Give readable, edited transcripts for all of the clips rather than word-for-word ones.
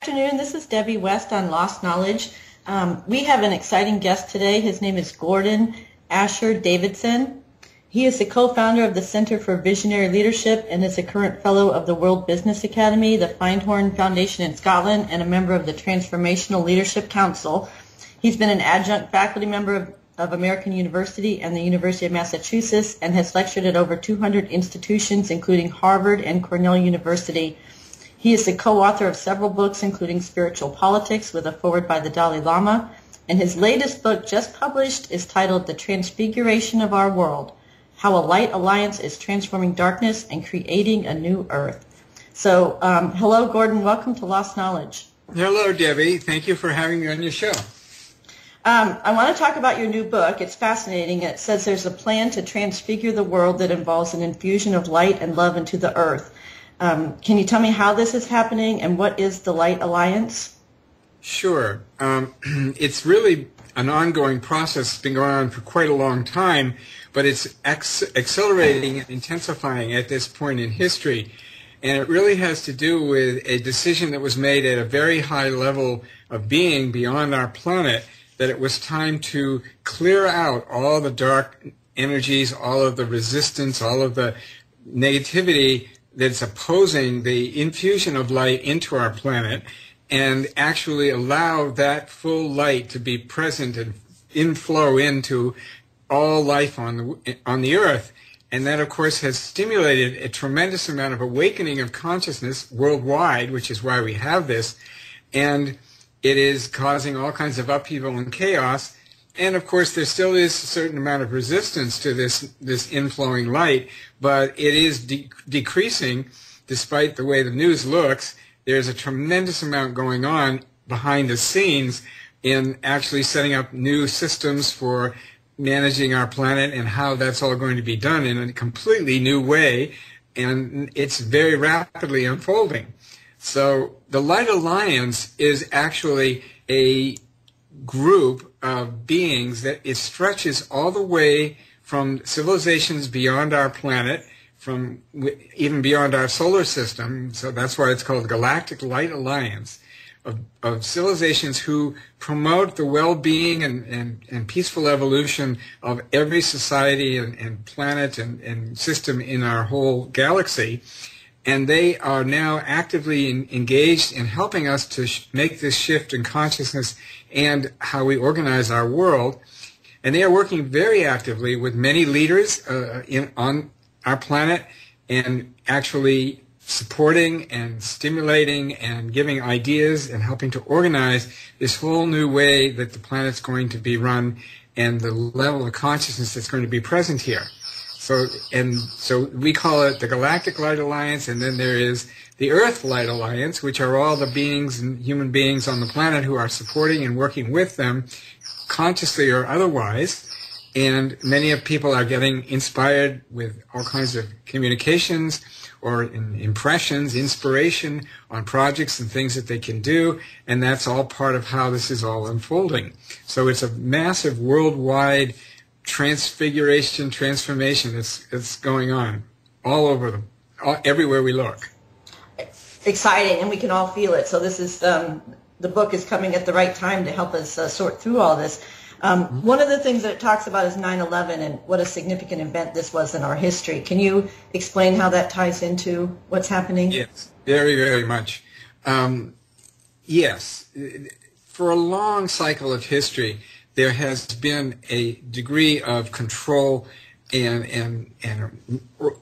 Afternoon. This is Debbie West on Lost Knowledge. We have an exciting guest today. His name is Gordon Asher Davidson. He is the co-founder of the Center for Visionary Leadership and is a current fellow of the World Business Academy, the Findhorn Foundation in Scotland, and a member of the Transformational Leadership Council. He's been an adjunct faculty member of American University and the University of Massachusetts and has lectured at over 200 institutions, including Harvard and Cornell University. He is the co-author of several books, including Spiritual Politics, with a foreword by the Dalai Lama. And his latest book, just published, is titled The Transfiguration of Our World, How a Light Alliance is Transforming Darkness and Creating a New Earth. So, hello, Gordon. Welcome to Lost Knowledge. Hello, Debbie. Thank you for having me on your show. I want to talk about your new book. It's fascinating. It says there's a plan to transfigure the world that involves an infusion of light and love into the earth. Can you tell me how this is happening and what is the Light Alliance? Sure. It's really an ongoing process. It's been going on for quite a long time, but it's accelerating and intensifying at this point in history. And it really has to do with a decision that was made at a very high level of being beyond our planet, that it was time to clear out all the dark energies, all of the resistance, all of the negativity that's opposing the infusion of light into our planet, and actually allow that full light to be present and inflow into all life on the earth. And that, of course, has stimulated a tremendous amount of awakening of consciousness worldwide, which is why we have this, and it is causing all kinds of upheaval and chaos. And of course, there still is a certain amount of resistance to this inflowing light, but it is decreasing despite the way the news looks. There's a tremendous amount going on behind the scenes in actually setting up new systems for managing our planet and how that's all going to be done in a completely new way, and it's very rapidly unfolding. So the Light Alliance is actually a group of beings that it stretches all the way from civilizations beyond our planet, from even beyond our solar system. So that's why it's called Galactic Light Alliance, of civilizations who promote the well-being and peaceful evolution of every society and planet and system in our whole galaxy. And they are now actively engaged in helping us to make this shift in consciousness and how we organize our world. And they are working very actively with many leaders on our planet, and actually supporting and stimulating and giving ideas and helping to organize this whole new way that the planet's going to be run and the level of consciousness that's going to be present here. So we call it the Galactic Light Alliance, and then there is the Earth Light Alliance, which are all the beings and human beings on the planet who are supporting and working with them, consciously or otherwise. And many of people are getting inspired with all kinds of communications or impressions, inspiration on projects and things that they can do, and that's all part of how this is all unfolding. So it's a massive worldwide transfiguration, transformation that's going on all over everywhere we look. Exciting, and we can all feel it. So this is the book is coming at the right time to help us sort through all this. One of the things that it talks about is 9/11 and what a significant event this was in our history. Can you explain how that ties into what's happening? Yes, very, very much. Yes, for a long cycle of history, there has been a degree of control and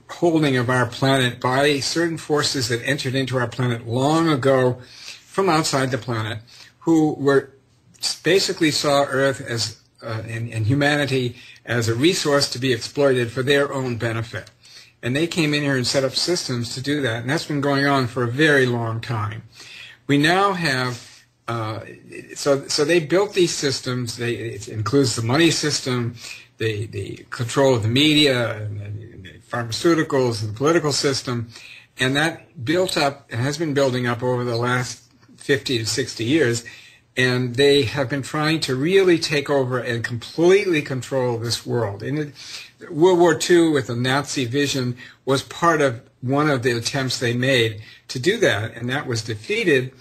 holding of our planet by certain forces that entered into our planet long ago from outside the planet, who were basically saw Earth as and humanity as a resource to be exploited for their own benefit. And they came in here and set up systems to do that, and that's been going on for a very long time. We now have so they built these systems. It includes the money system, the control of the media, and the pharmaceuticals, and the political system, and that built up and has been building up over the last 50 to 60 years And they have been trying to really take over and completely control this world. And World War II, with the Nazi vision, was part of one of the attempts they made to do that, and that was defeated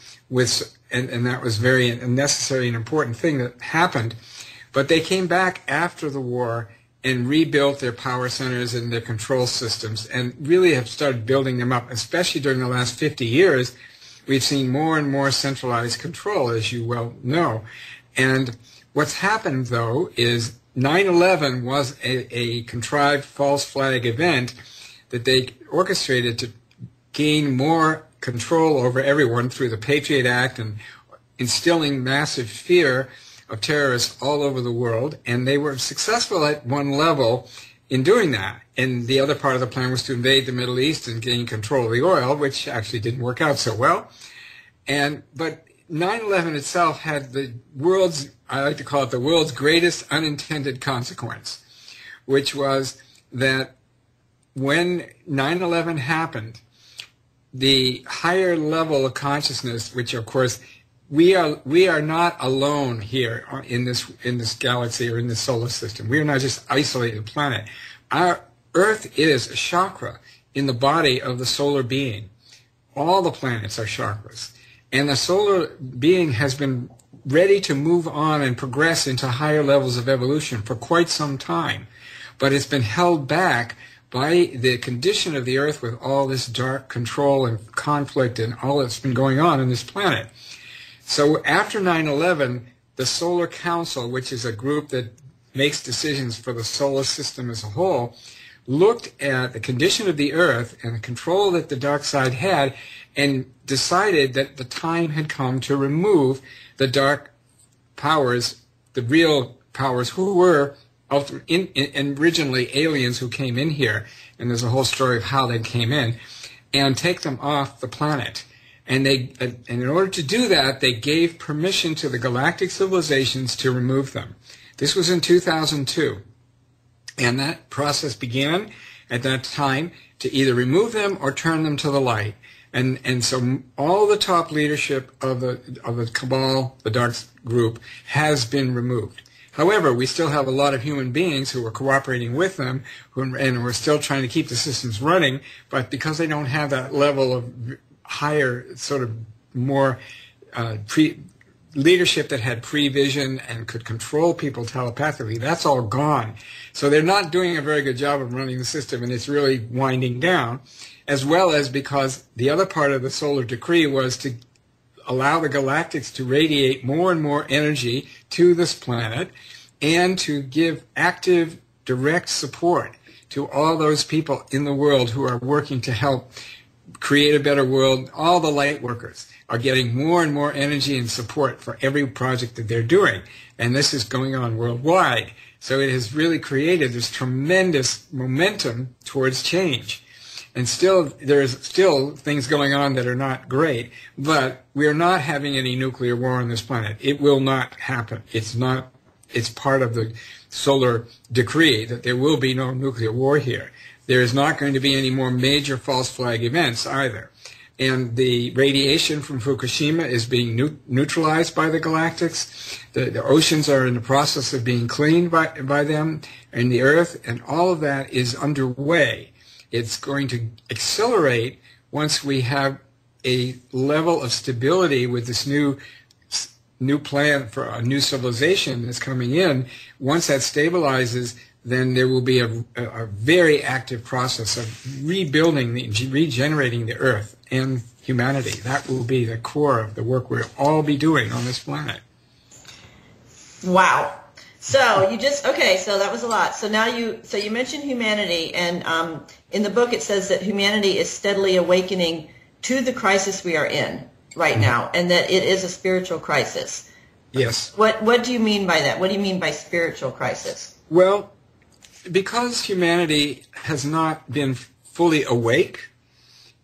and that was very necessary and important thing that happened. But they came back after the war and rebuilt their power centers and their control systems and really have started building them up, especially during the last 50 years. We've seen more and more centralized control, as you well know. And what's happened, though, is 9/11 was a contrived false flag event that they orchestrated to gain more control over everyone through the Patriot Act and instilling massive fear of terrorists all over the world. And they were successful at one level in doing that. And the other part of the plan was to invade the Middle East and gain control of the oil, which actually didn't work out so well. But 9/11 itself had the world's, I like to call it the world's greatest unintended consequence, which was that when 9/11 happened, the higher level of consciousness, which of course we are not alone here in this galaxy or in this solar system. We are not just isolated planet. Our Earth is a chakra in the body of the solar being. All the planets are chakras. And the solar being has been ready to move on and progress into higher levels of evolution for quite some time. But it's been held back by the condition of the Earth with all this dark control and conflict and all that's been going on this planet. So after 9/11, the Solar Council, which is a group that makes decisions for the solar system as a whole, looked at the condition of the Earth and the control that the dark side had and decided that the time had come to remove the dark powers, the real powers, who were originally aliens who came in here, and there's a whole story of how they came in, and take them off the planet. And in order to do that, they gave permission to the galactic civilizations to remove them. This was in 2002. And that process began at that time to either remove them or turn them to the light. And so all the top leadership of the Cabal, the Dark Group, has been removed. However, we still have a lot of human beings who are cooperating with them, and we're still trying to keep the systems running, but because they don't have that level of higher, sort of more leadership that had prevision and could control people telepathically, that's all gone. So they're not doing a very good job of running the system, and it's really winding down, as well as because the other part of the solar decree was to allow the galactics to radiate more and more energy to this planet and to give active, direct support to all those people in the world who are working to help create a better world. All the light workers are getting more and more energy and support for every project that they're doing. And this is going on worldwide. So it has really created this tremendous momentum towards change. And still, there's still things going on that are not great, but we are not having any nuclear war on this planet. It will not happen. It's part of the solar decree that there will be no nuclear war here. There is not going to be any more major false flag events either. And the radiation from Fukushima is being neutralized by the galactics. The oceans are in the process of being cleaned by them, and the Earth, and all of that is underway. It's going to accelerate once we have a level of stability with this new plan for a new civilization that's coming in. Once that stabilizes, then there will be a very active process of regenerating the Earth and humanity. That will be the core of the work we'll all be doing on this planet. Wow. So so that was a lot. So now you mentioned humanity, and in the book it says that humanity is steadily awakening to the crisis we are in right now, and that it is a spiritual crisis. Yes. What do you mean by that? What do you mean by spiritual crisis? Well, because humanity has not been fully awake,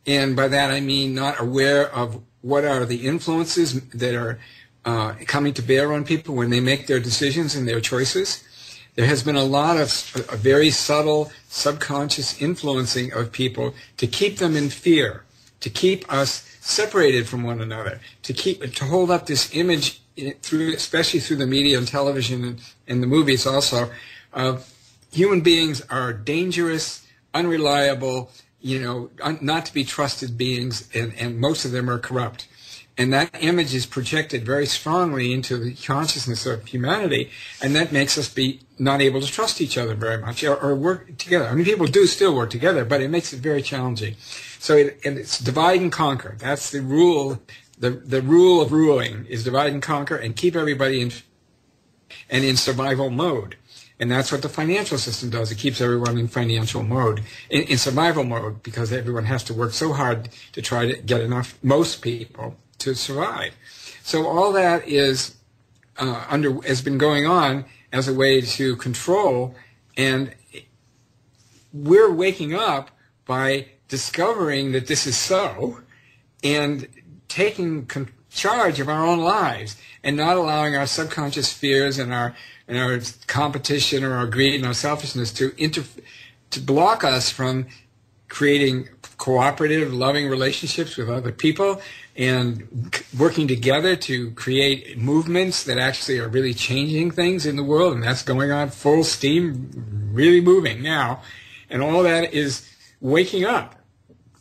and by that I mean not aware of what are the influences that are coming to bear on people when they make their decisions and their choices. There has been a lot of very subtle subconscious influencing of people to keep them in fear to keep us separated from one another, to hold up this image especially through the media and television and the movies also, of human beings are dangerous, unreliable, not to be trusted beings, and most of them are corrupt. And that image is projected very strongly into the consciousness of humanity, and that makes us be not able to trust each other very much or work together. I mean, people do still work together, but it makes it very challenging. So it's divide and conquer. That's the rule. The rule of ruling is divide and conquer and keep everybody in survival mode. And that's what the financial system does. It keeps everyone in financial mode, in survival mode, because everyone has to work so hard to try to get most people to survive. So all that has been going on as a way to control, and we're waking up by discovering that this is so, and taking charge of our own lives, and not allowing our subconscious fears and our competition or our greed and our selfishness to block us from creating cooperative, loving relationships with other people, and working together to create movements that actually are really changing things in the world. And that's going on full steam, really moving now. And all that is waking up.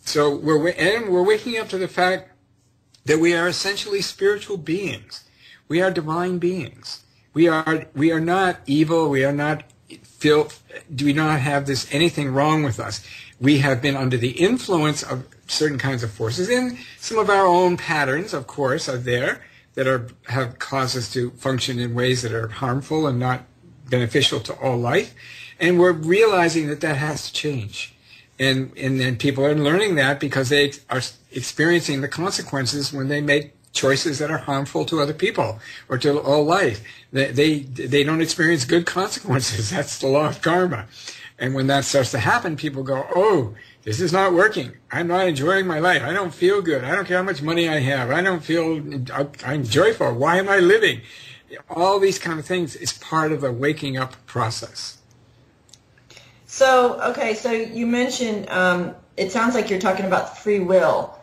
So we're waking up to the fact that we are essentially spiritual beings. We are divine beings. We are not evil. We are not do we not have anything wrong with us. We have been under the influence of certain kinds of forces, and some of our own patterns, of course, are there that have caused us to function in ways that are harmful and not beneficial to all life. And we're realizing that has to change. And then people are learning that because they are experiencing the consequences when they make choices that are harmful to other people or to all life. They don't experience good consequences. That's the law of karma. And when that starts to happen, people go, oh, this is not working. I'm not enjoying my life. I don't feel good. I don't care how much money I have. I don't feel I'm joyful. Why am I living? All these kind of things is part of the waking up process. So, okay, so you mentioned, it sounds like you're talking about free will.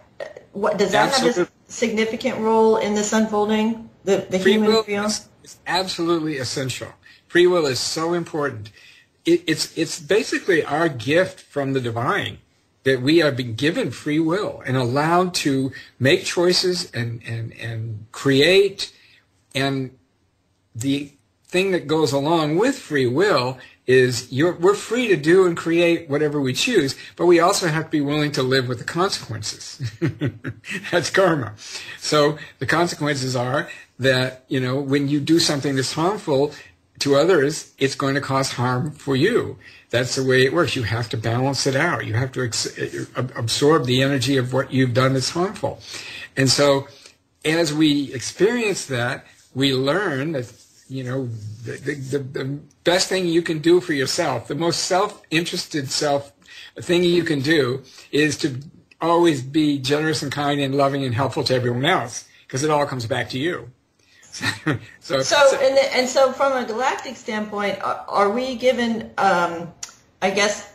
What does that have a significant role in this unfolding? The human feel? It's absolutely essential. Free will is so important. It's basically our gift from the divine that we are being given free will and allowed to make choices and create. And the thing that goes along with free will is we're free to do and create whatever we choose, but we also have to be willing to live with the consequences. That's karma. So the consequences are that, when you do something that's harmful to others, it's going to cause harm for you. That's the way it works. You have to balance it out. You have to absorb the energy of what you've done that's harmful. And so as we experience that, we learn that, the best thing you can do for yourself, the most self-interested thing you can do is to always be generous and kind and loving and helpful to everyone else, because it all comes back to you. So from a galactic standpoint, are we given, I guess,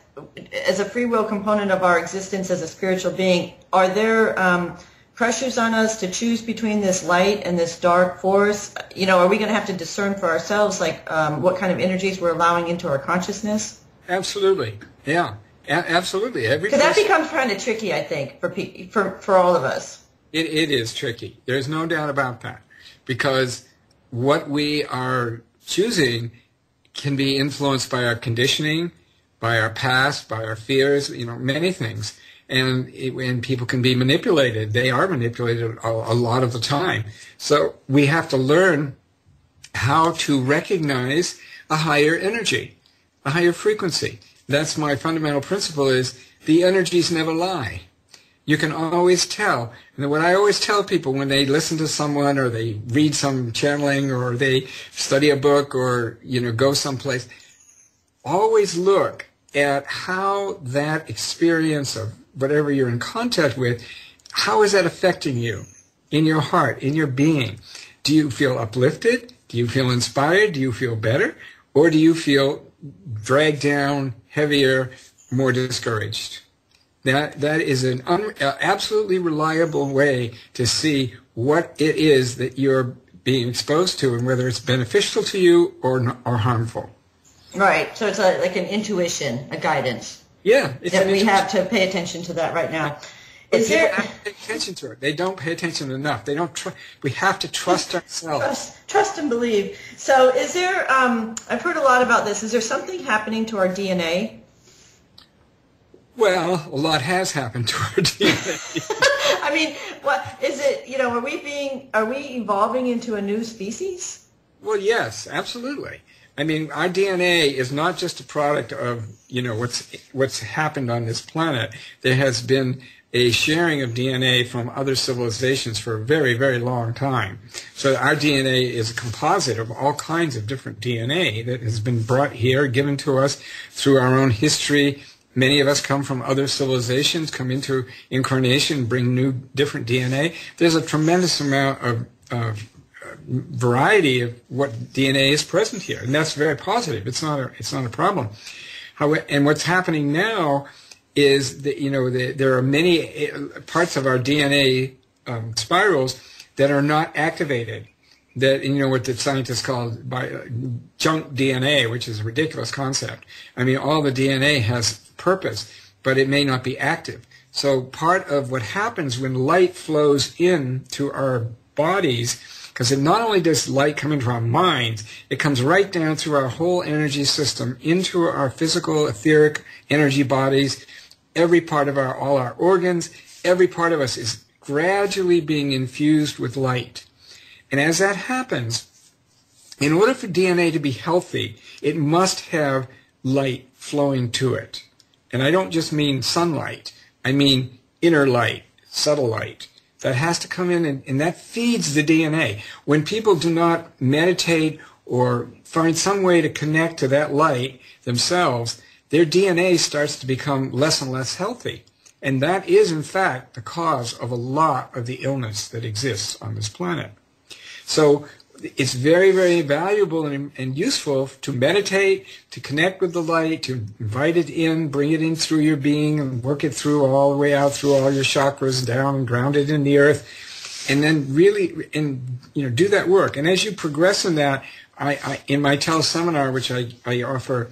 as a free will component of our existence as a spiritual being, are there pressures on us to choose between this light and this dark force? Are we going to have to discern for ourselves, what kind of energies we're allowing into our consciousness? Absolutely, yeah, absolutely. Because that becomes kind of tricky, I think, for all of us. It is tricky. There's no doubt about that, because what we are choosing can be influenced by our conditioning, by our past, by our fears, many things. And people can be manipulated. They are manipulated a lot of the time. So we have to learn how to recognize a higher energy, a higher frequency. That's my fundamental principle, is the energies never lie. You can always tell. And what I always tell people when they listen to someone or they read some channeling or they study a book or, go someplace, always look at how that experience of whatever you're in contact with, how is that affecting you in your heart, in your being? Do you feel uplifted? Do you feel inspired? Do you feel better? Or do you feel dragged down, heavier, more discouraged? That is an absolutely reliable way to see what it is that you're being exposed to and whether it's beneficial to you or harmful. Right. So it's like an intuition, a guidance. Yeah. That we have to pay attention to that right now. But people have to pay attention to it. They don't pay attention enough. They don't. We have to trust ourselves. Trust and believe. So is there, I've heard a lot about this. Is there something happening to our DNA? Well, a lot has happened to our DNA. I mean, what is it? You know, are we evolving into a new species? Well, yes, absolutely. I mean, our DNA is not just a product of, you know, what's happened on this planet. There has been a sharing of DNA from other civilizations for a very, very long time. So our DNA is a composite of all kinds of different DNA that has been brought here, given to us through our own history. Many of us come from other civilizations, come into incarnation, bring new, different DNA. There's a tremendous amount of variety of what DNA is present here, and that's very positive. It's not a problem. And what's happening now is that, you know, there are many parts of our DNA spirals that are not activated. That, you know, what the scientists call adjunct DNA, which is a ridiculous concept. I mean, all the DNA has purpose, but it may not be active. So part of what happens when light flows into our bodies, because not only does light come into our minds, it comes right down through our whole energy system into our physical, etheric energy bodies. Every part of all our organs, every part of us is gradually being infused with light. And as that happens, in order for DNA to be healthy, it must have light flowing to it. And I don't just mean sunlight. I mean inner light, subtle light. That has to come in, and that feeds the DNA. When people do not meditate or find some way to connect to that light themselves, their DNA starts to become less and less healthy. And that is, in fact, the cause of a lot of the illness that exists on this planet. So it's very, very valuable and useful to meditate, to connect with the light, to invite it in, bring it in through your being, and work it through all the way out through all your chakras down and ground it in the earth, and then really, do that work. And as you progress in that, I in my teleseminar, which I offer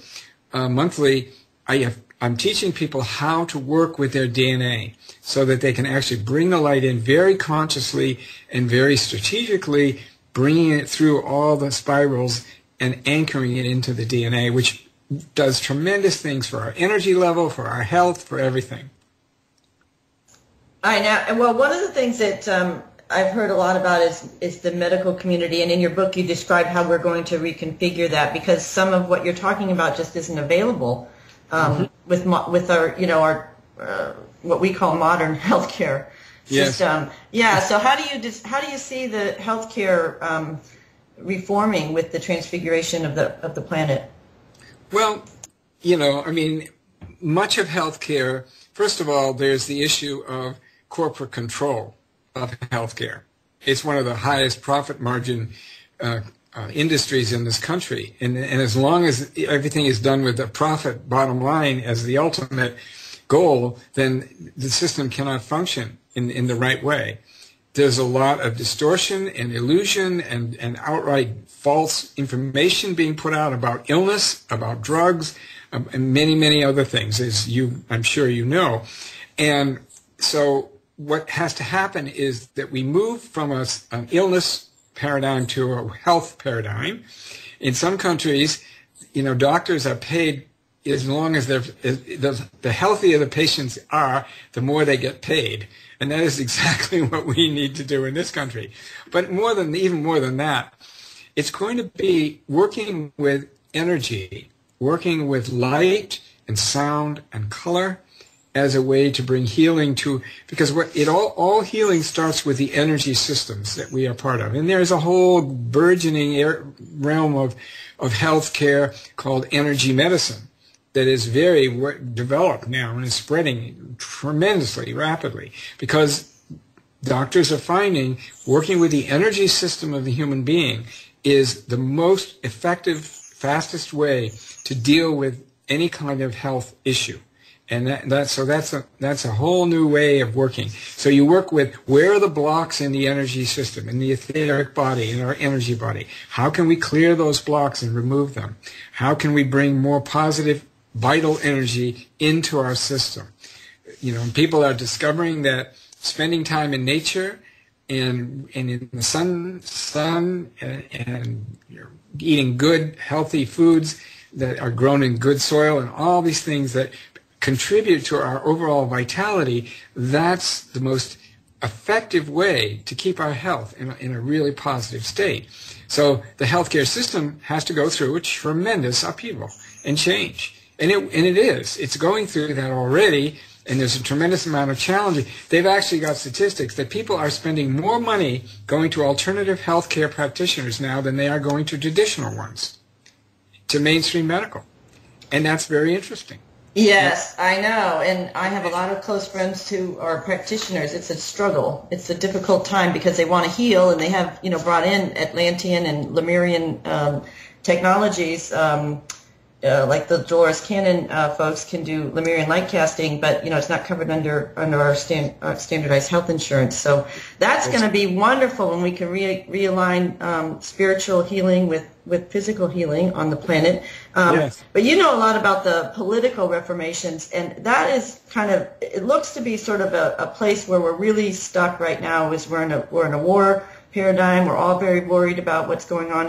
monthly, I'm teaching people how to work with their DNA so that they can actually bring the light in very consciously and very strategically, bringing it through all the spirals and anchoring it into the DNA, which does tremendous things for our energy level, for our health, for everything. Well, one of the things that I've heard a lot about is the medical community, and in your book you describe how we're going to reconfigure that, because some of what you're talking about just isn't available with our what we call modern healthcare system. Yes. So how do you see the healthcare reforming with the transfiguration of the planet? Well, much of healthcare. First of all, there's the issue of corporate control of healthcare. It's one of the highest profit margin industries in this country, and as long as everything is done with the profit bottom line as the ultimate goal, then the system cannot function in the right way. There's a lot of distortion and illusion and outright false information being put out about illness, about drugs, and many, many other things, as I'm sure you know. And so what has to happen is that we move from an illness paradigm to a health paradigm. In some countries, doctors are paid as long as the healthier the patients are, the more they get paid. And that is exactly what we need to do in this country. But even more than that, it's going to be working with energy, working with light and sound and color as a way to bring healing to, because all healing starts with the energy systems that we are part of. And there's a whole burgeoning realm of healthcare called energy medicine that is very developed now and is spreading tremendously rapidly, because doctors are finding working with the energy system of the human being is the most effective, fastest way to deal with any kind of health issue. And that's a whole new way of working. So you work with, where are the blocks in the energy system, in the etheric body, in our energy body? How can we clear those blocks and remove them? How can we bring more positive, vital energy into our system? People are discovering that spending time in nature and in the sun and eating good, healthy foods that are grown in good soil and all these things that contribute to our overall vitality, that's the most effective way to keep our health in a really positive state. So the healthcare system has to go through a tremendous upheaval and change. And it is. It's going through that already, and there's a tremendous amount of challenge. They've actually got statistics that people are spending more money going to alternative healthcare practitioners now than they are going to traditional ones, to mainstream medical. And that's very interesting. Yes, I know, and I have a lot of close friends who are practitioners. It's a struggle. It's a difficult time because they want to heal, and they have, brought in Atlantean and Lemurian technologies, like the Dolores Cannon folks can do Lemurian light casting, but it's not covered under our standardized health insurance. So that's going to be wonderful when we can realign spiritual healing with physical healing on the planet. Yes. But you know a lot about the political reformations, and that is it looks to be sort of a place where we're really stuck right now. Is we're in a war paradigm. We're all very worried about what's going on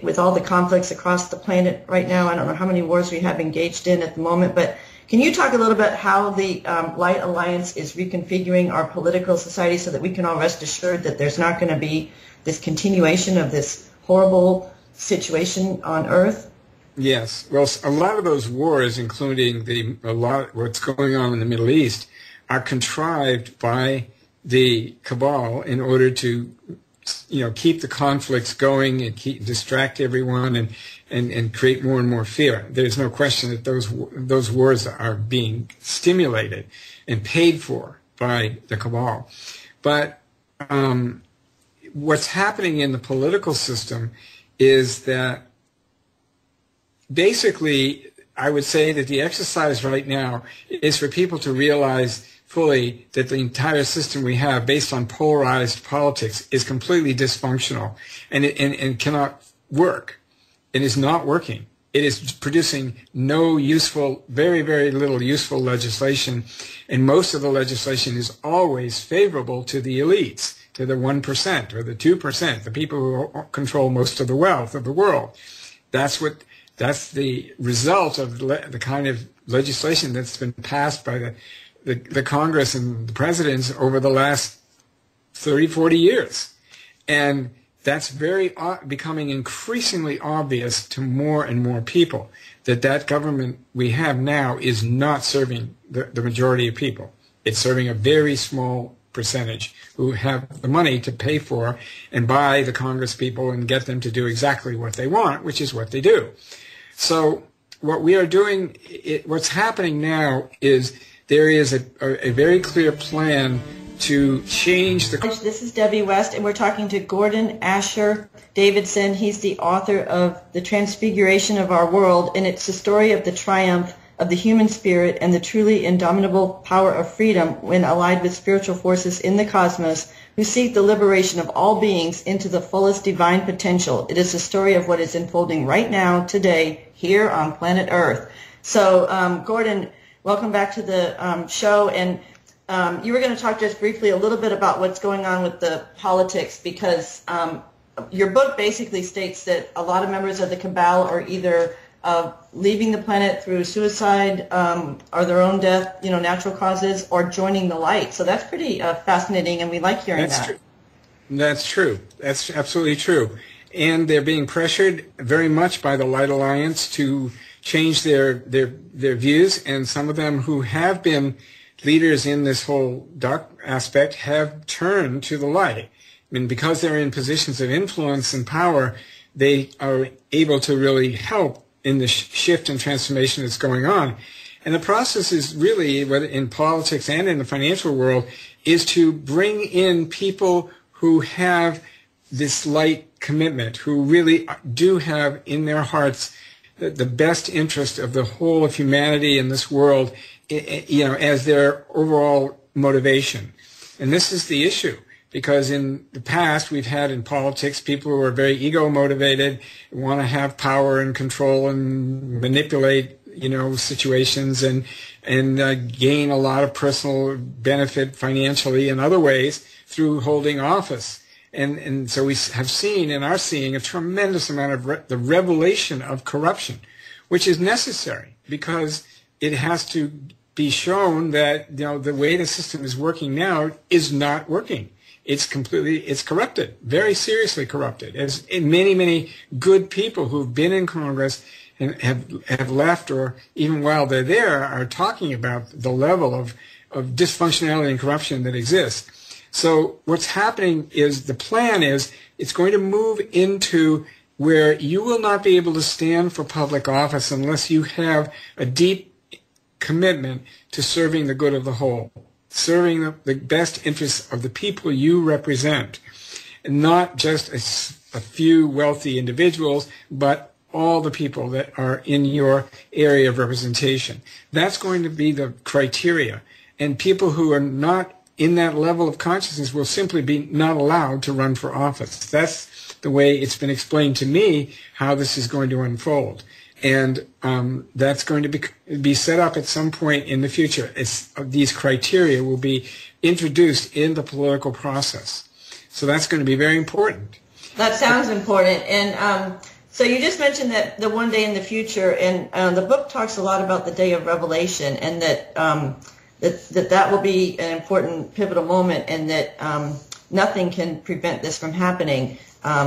with all the conflicts across the planet right now. I don't know how many wars we have engaged in at the moment, but can you talk a little bit how the Light Alliance is reconfiguring our political society so that we can all rest assured that there's not going to be this continuation of this horrible situation on Earth? Yes. Well, a lot of those wars, including what's going on in the Middle East, are contrived by the cabal in order to keep the conflicts going and distract everyone and create more and more fear. There's no question that those wars are being stimulated and paid for by the cabal. But what's happening in the political system is that basically, I would say that the exercise right now is for people to realize fully that the entire system we have based on polarized politics is completely dysfunctional and cannot work. It is not working. It is producing no useful, very, very little useful legislation, and most of the legislation is always favorable to the elites, to the 1% or the 2%, the people who control most of the wealth of the world. That's the result of the kind of legislation that's been passed by the Congress and the presidents over the last 30, 40 years. And that's becoming increasingly obvious to more and more people that government we have now is not serving the majority of people. It's serving a very small percentage who have the money to pay for and buy the Congress people and get them to do exactly what they want, which is what they do. So what we are doing, what's happening now is there is a very clear plan to change the... This is Debbie West, and we're talking to Gordon Asher Davidson. He's the author of The Transfiguration of Our World, and it's the story of the triumph of the human spirit and the truly indomitable power of freedom when allied with spiritual forces in the cosmos who seek the liberation of all beings into the fullest divine potential. It is the story of what is unfolding right now, today, here on planet Earth. So, Gordon, welcome back to the show, and you were going to talk just briefly a little bit about what's going on with the politics, because your book basically states that a lot of members of the cabal are either leaving the planet through suicide or their own death, natural causes, or joining the light. So that's pretty fascinating, and we like hearing that. True. That's true. That's absolutely true. And they're being pressured very much by the Light Alliance to change their views, and some of them who have been leaders in this whole dark aspect have turned to the light. I mean, because they're in positions of influence and power, they are able to really help in the shift and transformation that's going on. And the process is really, whether in politics and in the financial world, is to bring in people who have this light commitment, who really do have in their hearts the best interest of the whole of humanity in this world, as their overall motivation. And this is the issue, because in the past we've had in politics people who are very ego-motivated, want to have power and control and manipulate, situations and gain a lot of personal benefit financially and other ways through holding office. And so we have seen and are seeing a tremendous amount of the revelation of corruption, which is necessary because it has to be shown that the way the system is working now is not working. It's corrupted, very seriously corrupted. As many good people who've been in Congress and have left, or even while they're there, are talking about the level of dysfunctionality and corruption that exists. So what's happening is the plan is it's going to move into where you will not be able to stand for public office unless you have a deep commitment to serving the good of the whole, serving the best interests of the people you represent, and not just a few wealthy individuals, but all the people that are in your area of representation. That's going to be the criteria. And people who are not in that level of consciousness will simply be not allowed to run for office. That's the way it's been explained to me how this is going to unfold. And that's going to be set up at some point in the future. These criteria will be introduced in the political process. So that's going to be very important. That sounds important. And so you just mentioned that the one day in the future, and the book talks a lot about the day of revelation, and that will be an important pivotal moment, and that nothing can prevent this from happening,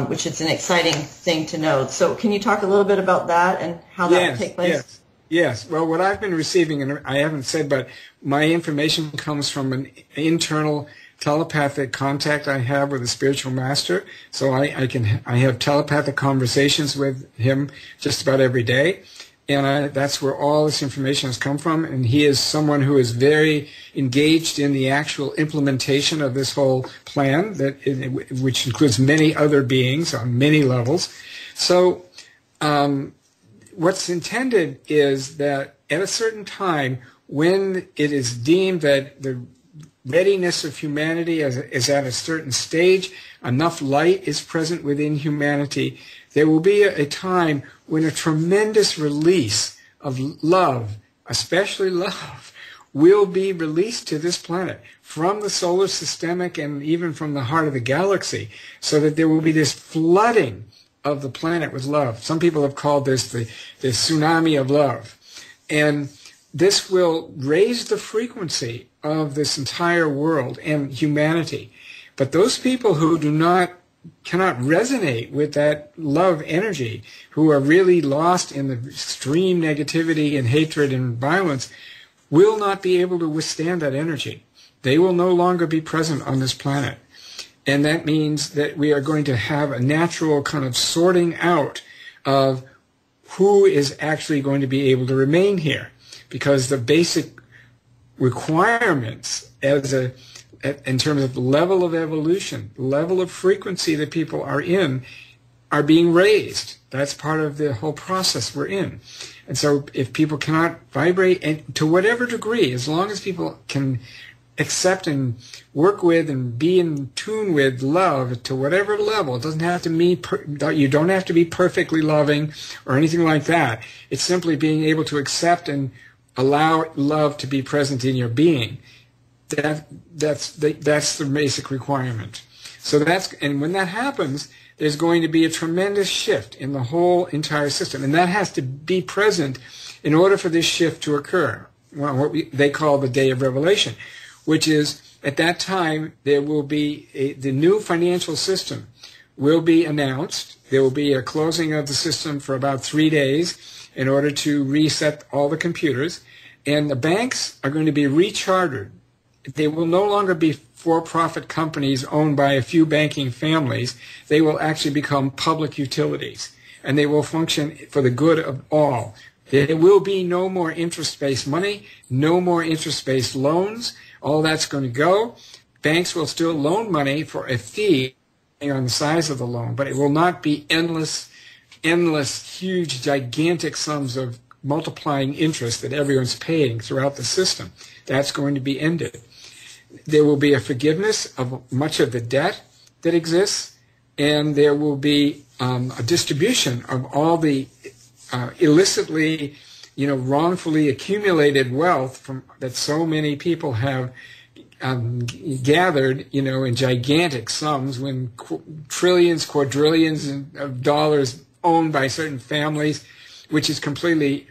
which is an exciting thing to know. So can you talk a little bit about that and how that will take place? Yes. Well, what I've been receiving, and I haven't said, but my information comes from an internal telepathic contact I have with a spiritual master. So I have telepathic conversations with him just about every day. And that's where all this information has come from. And he is someone who is very engaged in the actual implementation of this whole plan, which includes many other beings on many levels. So what's intended is that at a certain time, when it is deemed that the readiness of humanity is at a certain stage, enough light is present within humanity, there will be a time when a tremendous release of love, especially love, will be released to this planet from the solar systemic and even from the heart of the galaxy, so that there will be this flooding of the planet with love. Some people have called this the tsunami of love. And this will raise the frequency of this entire world and humanity. But those people who cannot resonate with that love energy, who are really lost in the extreme negativity and hatred and violence, will not be able to withstand that energy. They will no longer be present on this planet. And that means that we are going to have a natural kind of sorting out of who is actually going to be able to remain here. Because the basic requirements in terms of the level of evolution, level of frequency that people are in, are being raised. That's part of the whole process we're in. And so if people cannot vibrate, and to whatever degree, as long as people can accept and work with and be in tune with love to whatever level, it doesn't have to mean you don't have to be perfectly loving or anything like that. It's simply being able to accept and allow love to be present in your being. That's the basic requirement. So and when that happens, there's going to be a tremendous shift in the whole entire system, and that has to be present in order for this shift to occur. What they call the Day of Revelation, which is at that time there will be the new financial system will be announced. There will be a closing of the system for about 3 days in order to reset all the computers, and the banks are going to be rechartered. They will no longer be for-profit companies owned by a few banking families. They will actually become public utilities, and they will function for the good of all. There will be no more interest-based money, no more interest-based loans. All that's going to go. Banks will still loan money for a fee on the size of the loan, but it will not be endless, huge, gigantic sums of multiplying interest that everyone's paying throughout the system. That's going to be ended. There will be a forgiveness of much of the debt that exists, and there will be a distribution of all the illicitly, wrongfully accumulated wealth that so many people have gathered, in gigantic sums, when trillions, quadrillions of dollars owned by certain families, which is completely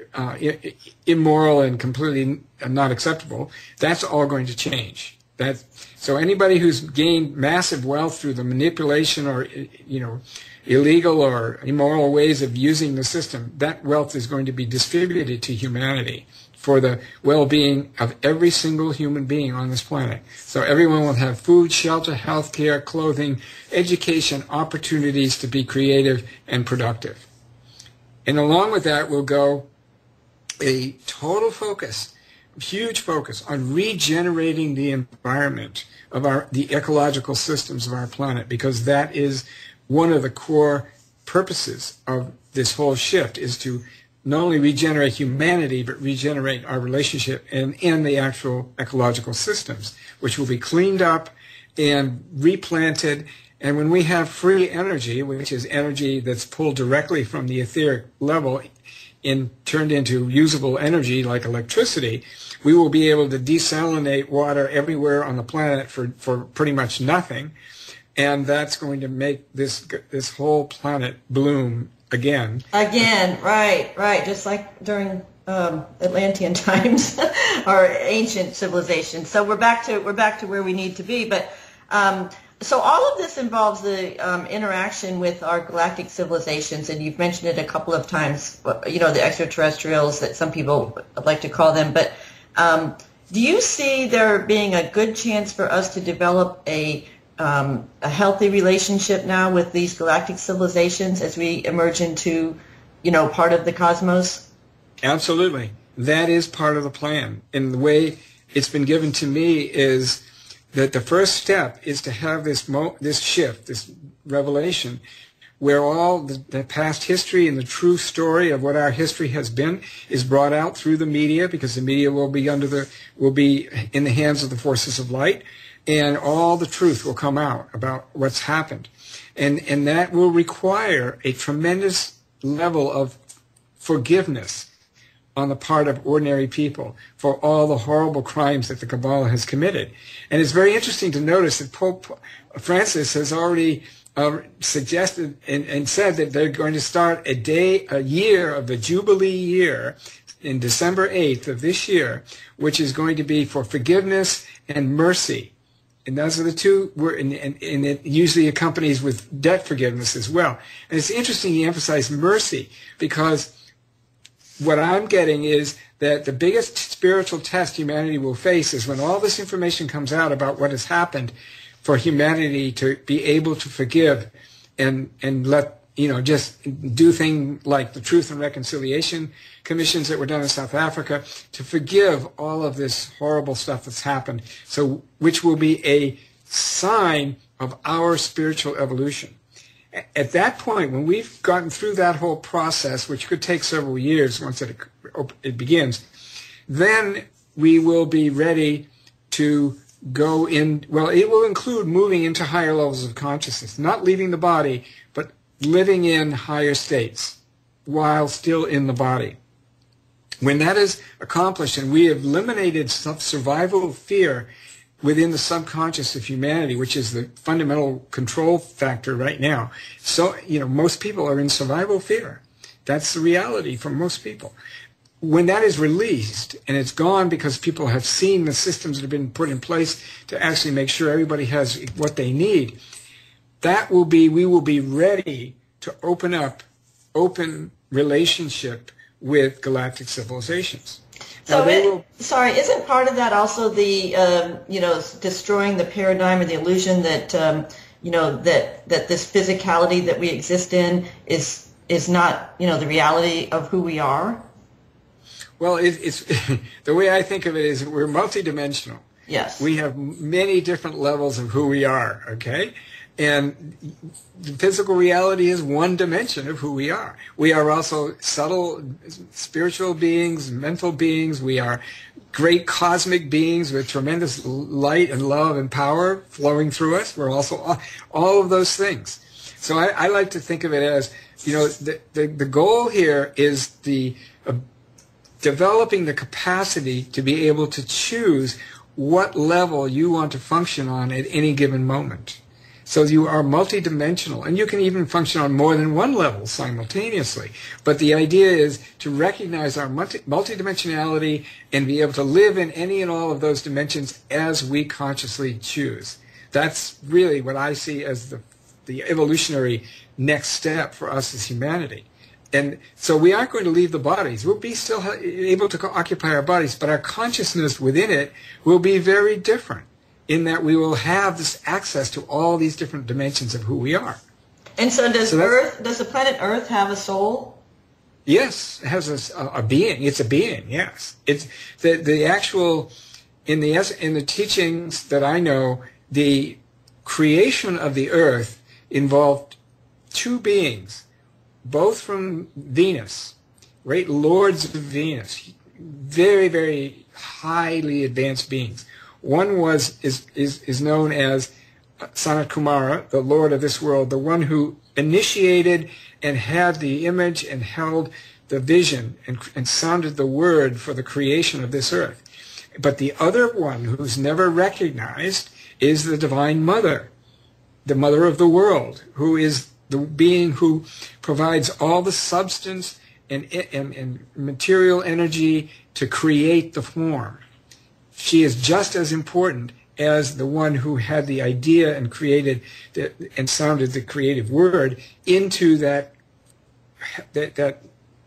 immoral and completely not acceptable. That's all going to change. So anybody who's gained massive wealth through the manipulation or, illegal or immoral ways of using the system, that wealth is going to be distributed to humanity for the well-being of every single human being on this planet. So everyone will have food, shelter, health care, clothing, education, opportunities to be creative and productive. And along with that will go a total focus, huge focus on regenerating the environment of the ecological systems of our planet, because that is one of the core purposes of this whole shift, is to not only regenerate humanity, but regenerate our relationship and the actual ecological systems, which will be cleaned up and replanted. And when we have free energy, which is energy that's pulled directly from the etheric level and turned into usable energy like electricity, we will be able to desalinate water everywhere on the planet for pretty much nothing. And that's going to make this whole planet bloom again. Again, right. Just like during Atlantean times or ancient civilizations. So we're back to where we need to be. But so all of this involves the interaction with our galactic civilizations, and you've mentioned it a couple of times. The extraterrestrials, that some people like to call them. But do you see there being a good chance for us to develop a healthy relationship now with these galactic civilizations as we emerge into, part of the cosmos? Absolutely. That is part of the plan. And the way it's been given to me is that the first step is to have this shift, this revelation, where all the past history and the true story of what our history has been is brought out through the media, because the media will be in the hands of the forces of light, and all the truth will come out about what's happened. And that will require a tremendous level of forgiveness on the part of ordinary people for all the horrible crimes that the Kabbalah has committed. And it's very interesting to notice that Pope Francis has already suggested and said that they're going to start a year of the Jubilee year in December 8th of this year, which is going to be for forgiveness and mercy. And those are the two, and it usually accompanies with debt forgiveness as well. And it's interesting you emphasize mercy, because what I'm getting is that the biggest spiritual test humanity will face is when all this information comes out about what has happened, for humanity to be able to forgive and let, just do things like the Truth and Reconciliation Commissions that were done in South Africa, to forgive all of this horrible stuff that's happened, so which will be a sign of our spiritual evolution. At that point, when we've gotten through that whole process, which could take several years once it begins, then we will be ready to go in. Well, it will include moving into higher levels of consciousness, not leaving the body, but living in higher states while still in the body. When that is accomplished and we have eliminated survival fear within the subconscious of humanity, which is the fundamental control factor right now. So, most people are in survival fear. That's the reality for most people. When that is released and it's gone because people have seen the systems that have been put in place to actually make sure everybody has what they need, we will be ready to open relationship with galactic civilizations. So, isn't part of that also the, destroying the paradigm or the illusion that, that this physicality that we exist in is not, the reality of who we are? Well, it's the way I think of it is we're multidimensional. Yes. We have many different levels of who we are, okay? And the physical reality is one dimension of who we are. We are also subtle spiritual beings, mental beings. We are great cosmic beings with tremendous light and love and power flowing through us. We're also all of those things. So I like to think of it as, the goal here is developing the capacity to be able to choose what level you want to function on at any given moment. So you are multidimensional, and you can even function on more than one level simultaneously. But the idea is to recognize our multidimensionality and be able to live in any and all of those dimensions as we consciously choose. That's really what I see as the evolutionary next step for us as humanity. And so we aren't going to leave the bodies. We'll be still able to occupy our bodies, but our consciousness within it will be very different, in that we will have this access to all these different dimensions of who we are. And so does the planet Earth have a soul? Yes, it has a being. It's a being, yes. It's the actual, in the teachings that I know, the creation of the Earth involved two beings, both from Venus, great lords of Venus, very, very highly advanced beings. One is known as Sanat Kumara, the Lord of this world, the one who initiated and had the image and held the vision and sounded the word for the creation of this earth. But the other one, who's never recognized, is the Divine Mother, the Mother of the world, who is the being who provides all the substance and material energy to create the form. She is just as important as the one who had the idea and created and sounded the creative word into that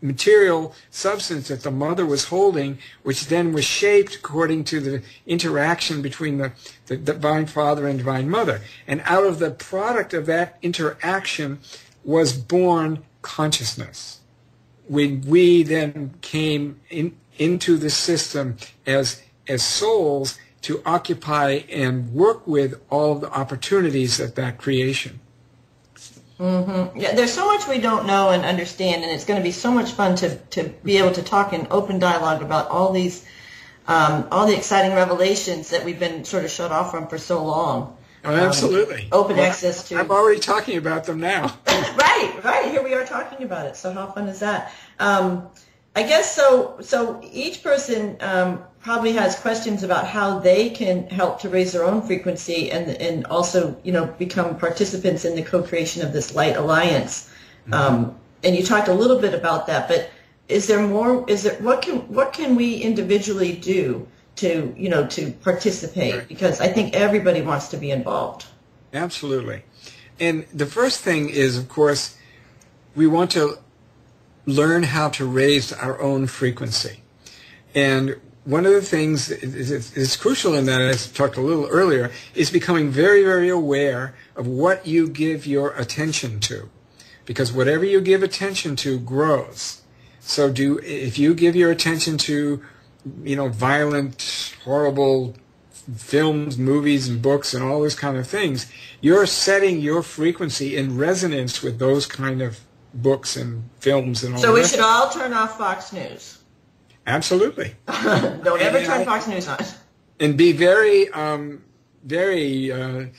material substance that the mother was holding, which then was shaped according to the interaction between the Divine Father and Divine Mother. And out of the product of that interaction was born consciousness. When we then came into the system as souls to occupy and work with all of the opportunities of that creation. Mm-hmm. Yeah, there's so much we don't know and understand, and it's going to be so much fun to be able to talk in open dialogue about all the exciting revelations that we've been sort of shut off from for so long. Oh, absolutely. Open access to. I'm already talking about them now. Right. Here we are talking about it. So how fun is that? I guess so. So each person probably has questions about how they can help to raise their own frequency and also become participants in the co-creation of this Light Alliance. Mm-hmm. And you talked a little bit about that, but is there more? What can we individually do to participate? Right. Because I think everybody wants to be involved. Absolutely. And the first thing is, of course, we want to learn how to raise our own frequency. And one of the things that is crucial in that, as I talked a little earlier, is becoming very, very aware of what you give your attention to. Because whatever you give attention to grows. So if you give your attention to, violent, horrible films, movies, and books, and all those kind of things, you're setting your frequency in resonance with those kind of books and films and all that. So we should all turn off Fox News. Absolutely. Don't ever turn Fox News on. And be very, very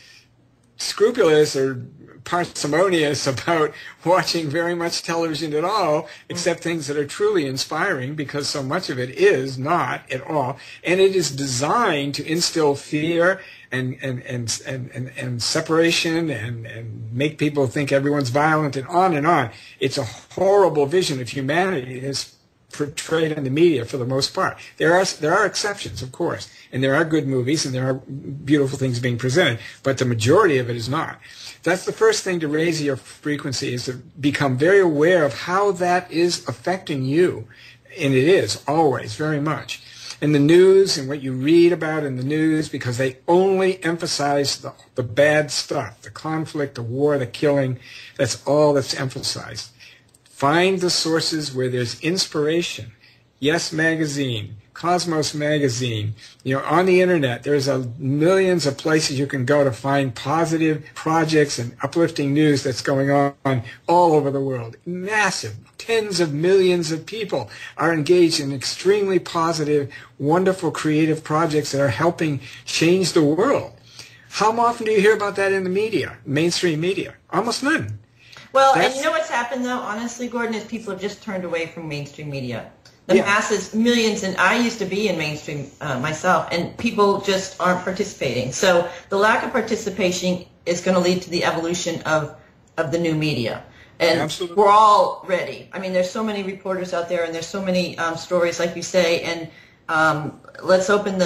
scrupulous or parsimonious about watching very much television at all, except things that are truly inspiring, because so much of it is not at all. And it is designed to instill fear and separation and make people think everyone's violent and on and on. It's a horrible vision of humanity. It's portrayed in the media for the most part. There are exceptions, of course, and there are good movies and there are beautiful things being presented, but the majority of it is not. That's the first thing to raise your frequency, is to become very aware of how that is affecting you, and it is always very much. And the news and what you read about in the news, because they only emphasize the bad stuff, the conflict, the war, the killing. That's all that's emphasized. Find the sources where there's inspiration. Yes Magazine, Cosmos magazine. On the internet, there's millions of places you can go to find positive projects and uplifting news that's going on all over the world. Massive. Tens of millions of people are engaged in extremely positive, wonderful, creative projects that are helping change the world. How often do you hear about that in the media, mainstream media? Almost none. Well, and you know what's happened, though, honestly, Gordon, is people have just turned away from mainstream media. The masses, millions, and I used to be in mainstream myself, and people just aren't participating. So the lack of participation is going to lead to the evolution of the new media. And Absolutely. We're all ready. I mean, there's so many reporters out there, and there's so many stories, like you say, and let's open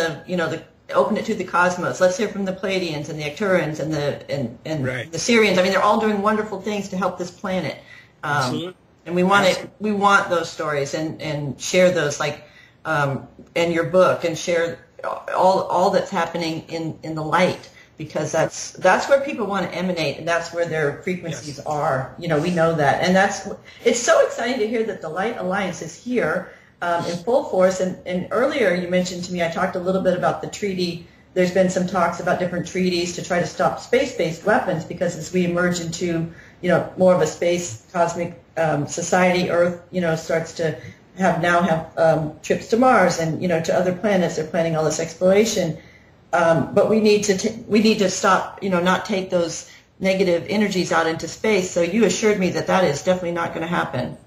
open it to the cosmos. Let's hear from the Pleiadians and the Arcturians and Right. the Syrians. I mean, they're all doing wonderful things to help this planet. Absolutely. And we want those stories and share those, in your book, and share all that's happening in the light, because that's where people want to emanate, and that's where their frequencies are. We know that, and it's so exciting to hear that the Light Alliance is here in full force. And earlier you mentioned to me, I talked a little bit about the treaty. There's been some talks about different treaties to try to stop space-based weapons, because as we emerge into more of a space cosmic society, Earth starts to have trips to Mars and to other planets. They're planning all this exploration, but we need to stop, not take those negative energies out into space. So you assured me that is definitely not going to happen.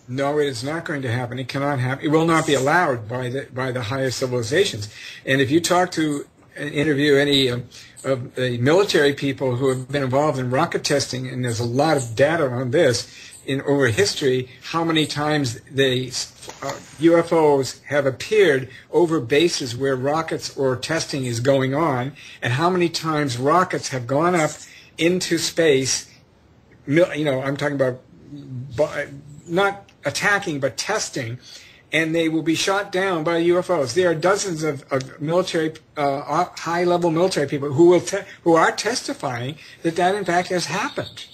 No, it is not going to happen. It cannot happen. It will not be allowed by the higher civilizations. And if you talk to interview any of the military people who have been involved in rocket testing, and there's a lot of data on this over history, how many times UFOs have appeared over bases where rockets or testing is going on, and how many times rockets have gone up into space. I'm talking about not attacking, but testing, and they will be shot down by UFOs. There are dozens of military, high-level military people who are testifying that in fact has happened.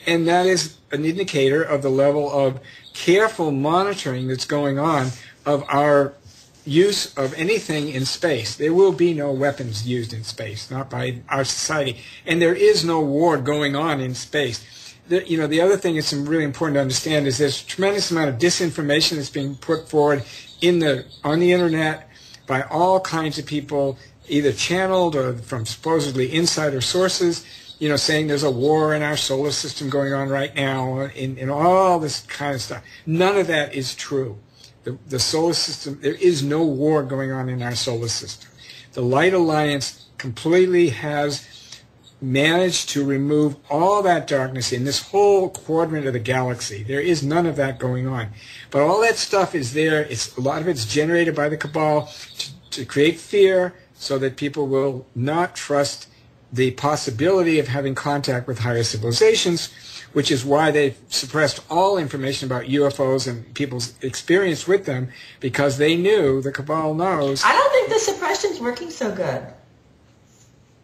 And that is an indicator of the level of careful monitoring that's going on of our use of anything in space. There will be no weapons used in space, not by our society. And there is no war going on in space. The other thing that's really important to understand is there's a tremendous amount of disinformation that's being put forward on the internet by all kinds of people, either channeled or from supposedly insider sources, saying there's a war in our solar system going on right now, and all this kind of stuff. None of that is true. The solar system, there is no war going on in our solar system. The Light Alliance completely has managed to remove all that darkness in this whole quadrant of the galaxy. There is none of that going on. But all that stuff is there. A lot of it's generated by the cabal to create fear so that people will not trust the possibility of having contact with higher civilizations, which is why they've suppressed all information about UFOs and people's experience with them, because they knew, the cabal knows. I don't think the suppression's working so good.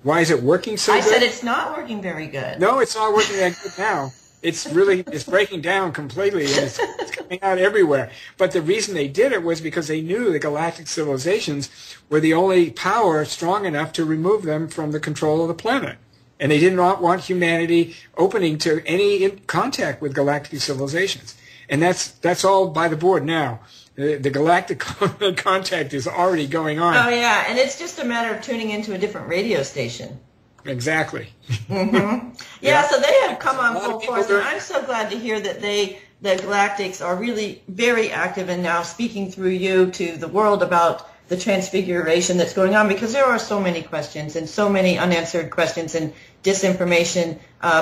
Why is it working so good? I said it's not working very good. No, it's not working that good now. It's breaking down completely, and it's coming out everywhere. But the reason they did it was because they knew the galactic civilizations were the only power strong enough to remove them from the control of the planet. And they did not want humanity opening to any contact with galactic civilizations. And that's all by the board now. The galactic contact is already going on. Oh, yeah, and it's just a matter of tuning into a different radio station. Exactly. Mm-hmm. Yeah, so they have come on full force, and I'm so glad to hear that the Galactics are really very active and now speaking through you to the world about the Transfiguration that's going on, because there are so many questions and so many unanswered questions and disinformation.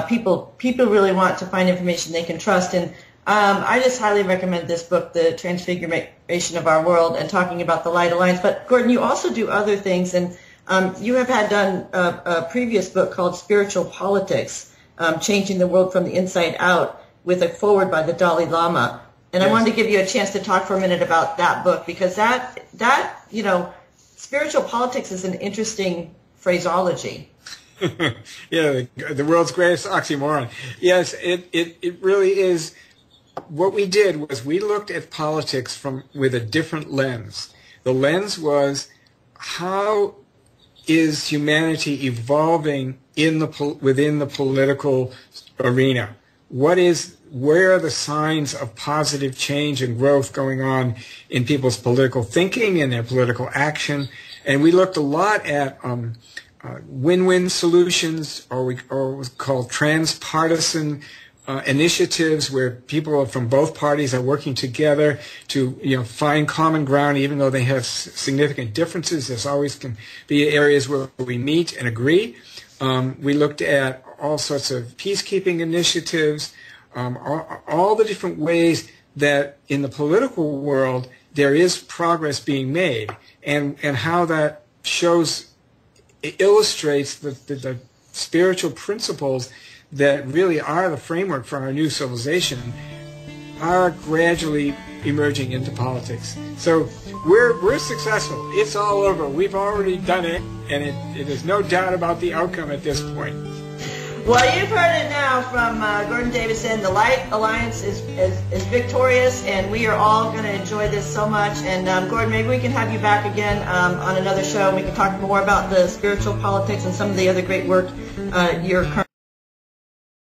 People really want to find information they can trust, and I just highly recommend this book, The Transfiguration of Our World, and talking about the Light Alliance. But Gordon, you also do other things, and you have done a previous book called Spiritual Politics, Changing the World from the Inside Out, with a foreword by the Dalai Lama. And yes. I wanted to give you a chance to talk for a minute about that book, because that spiritual politics is an interesting phraseology. Yeah, the world's greatest oxymoron. Yes, it really is. What we did was we looked at politics with a different lens. The lens was, how is humanity evolving within the political arena? Where are the signs of positive change and growth going on in people's political thinking and their political action? And we looked a lot at win-win solutions, or what's called transpartisan initiatives, where people from both parties are working together to find common ground, even though they have significant differences. There's always can be areas where we meet and agree. We looked at all sorts of peacekeeping initiatives, all the different ways that in the political world there is progress being made, and how that illustrates the spiritual principles that really are the framework for our new civilization are gradually emerging into politics. So we're successful. It's all over. We've already done it, and it is no doubt about the outcome at this point. Well, you've heard it now from Gordon Davidson. The Light Alliance is victorious, and we are all going to enjoy this so much. And Gordon, maybe we can have you back again on another show, and we can talk more about the spiritual politics and some of the other great work you're currently